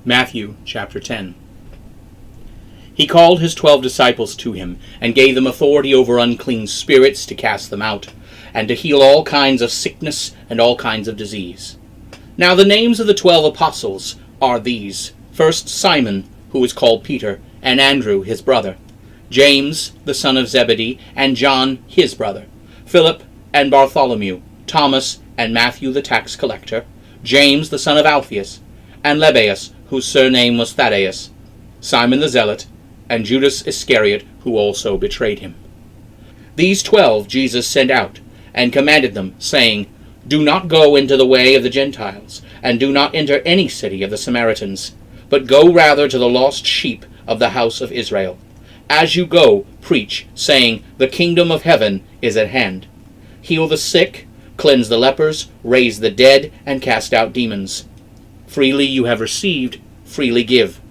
Matthew chapter 10. He called his 12 disciples to him, and gave them authority over unclean spirits to cast them out, and to heal all kinds of sickness and all kinds of disease. Now the names of the 12 apostles are these: first Simon, who is called Peter, and Andrew his brother, James the son of Zebedee, and John his brother, Philip and Bartholomew, Thomas and Matthew the tax collector, James the son of Alphaeus, and Lebbaeus, whose surname was Thaddeus, Simon the zealot, and Judas Iscariot, who also betrayed him. These 12 Jesus sent out, and commanded them, saying, Do not go into the way of the Gentiles, and do not enter any city of the Samaritans, but go rather to the lost sheep of the house of Israel. As you go, preach, saying, The kingdom of heaven is at hand. Heal the sick, cleanse the lepers, raise the dead, and cast out demons. Freely you have received, freely give.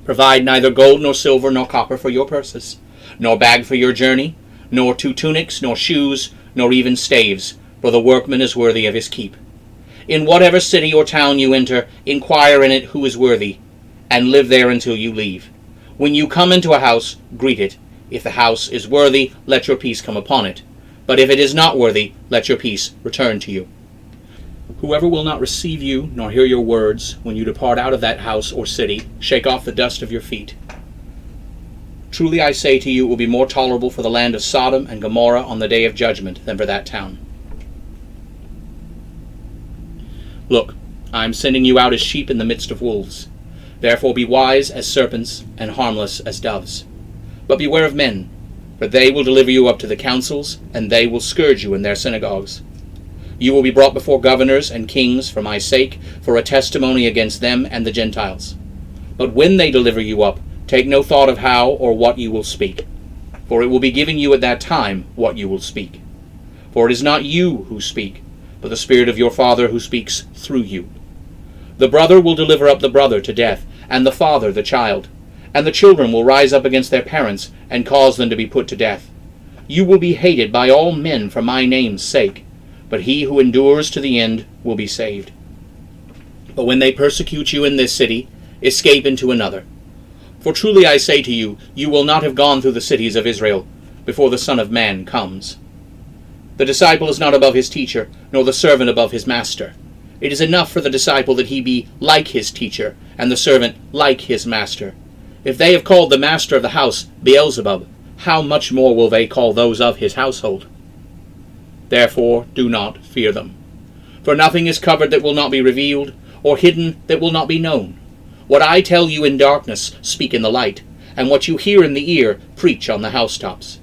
Provide neither gold nor silver nor copper for your purses, nor bag for your journey, nor 2 tunics, nor shoes, nor even staves, for the workman is worthy of his keep. In whatever city or town you enter, inquire in it who is worthy, and live there until you leave. When you come into a house, greet it. If the house is worthy, let your peace come upon it. But if it is not worthy, let your peace return to you. Whoever will not receive you, nor hear your words, when you depart out of that house or city, shake off the dust of your feet. Truly I say to you, it will be more tolerable for the land of Sodom and Gomorrah on the day of judgment than for that town. Look, I am sending you out as sheep in the midst of wolves. Therefore be wise as serpents and harmless as doves. But beware of men, for they will deliver you up to the councils, and they will scourge you in their synagogues. You will be brought before governors and kings for my sake, for a testimony against them and the Gentiles. But when they deliver you up, take no thought of how or what you will speak, for it will be given you at that time what you will speak. For it is not you who speak, but the Spirit of your Father who speaks through you. The brother will deliver up the brother to death, and the father the child, and the children will rise up against their parents, and cause them to be put to death. You will be hated by all men for my name's sake, but he who endures to the end will be saved. But when they persecute you in this city, escape into another. For truly I say to you, you will not have gone through the cities of Israel before the Son of Man comes. The disciple is not above his teacher, nor the servant above his master. It is enough for the disciple that he be like his teacher, and the servant like his master. If they have called the master of the house Beelzebub, how much more will they call those of his household? Therefore do not fear them. For nothing is covered that will not be revealed, or hidden that will not be known. What I tell you in darkness, speak in the light, and what you hear in the ear, preach on the housetops.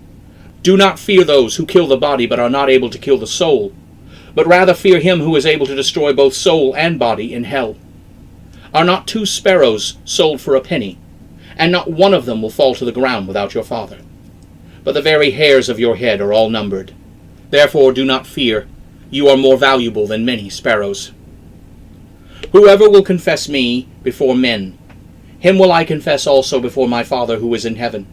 Do not fear those who kill the body but are not able to kill the soul, but rather fear him who is able to destroy both soul and body in hell. Are not 2 sparrows sold for a penny, and not one of them will fall to the ground without your Father? But the very hairs of your head are all numbered. Therefore do not fear, you are more valuable than many sparrows. Whoever will confess me before men, him will I confess also before my Father who is in heaven.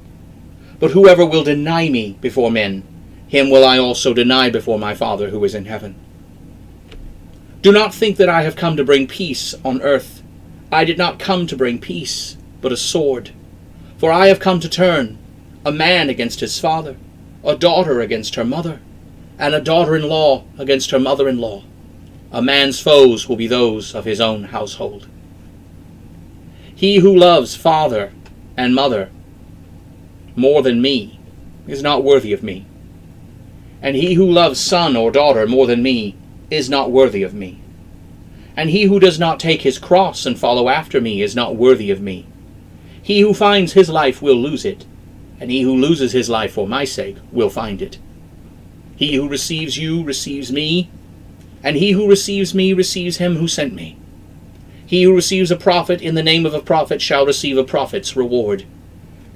But whoever will deny me before men, him will I also deny before my Father who is in heaven. Do not think that I have come to bring peace on earth. I did not come to bring peace, but a sword. For I have come to turn a man against his father, a daughter against her mother, and a daughter-in-law against her mother-in-law. A man's foes will be those of his own household. He who loves father and mother more than me is not worthy of me. And he who loves son or daughter more than me is not worthy of me. And he who does not take his cross and follow after me is not worthy of me. He who finds his life will lose it, and he who loses his life for my sake will find it. He who receives you receives me, and he who receives me receives him who sent me. He who receives a prophet in the name of a prophet shall receive a prophet's reward.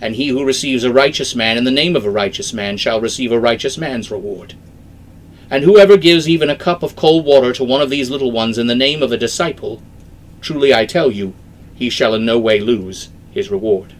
And he who receives a righteous man in the name of a righteous man shall receive a righteous man's reward. And whoever gives even a cup of cold water to one of these little ones in the name of a disciple, truly I tell you, he shall in no way lose his reward.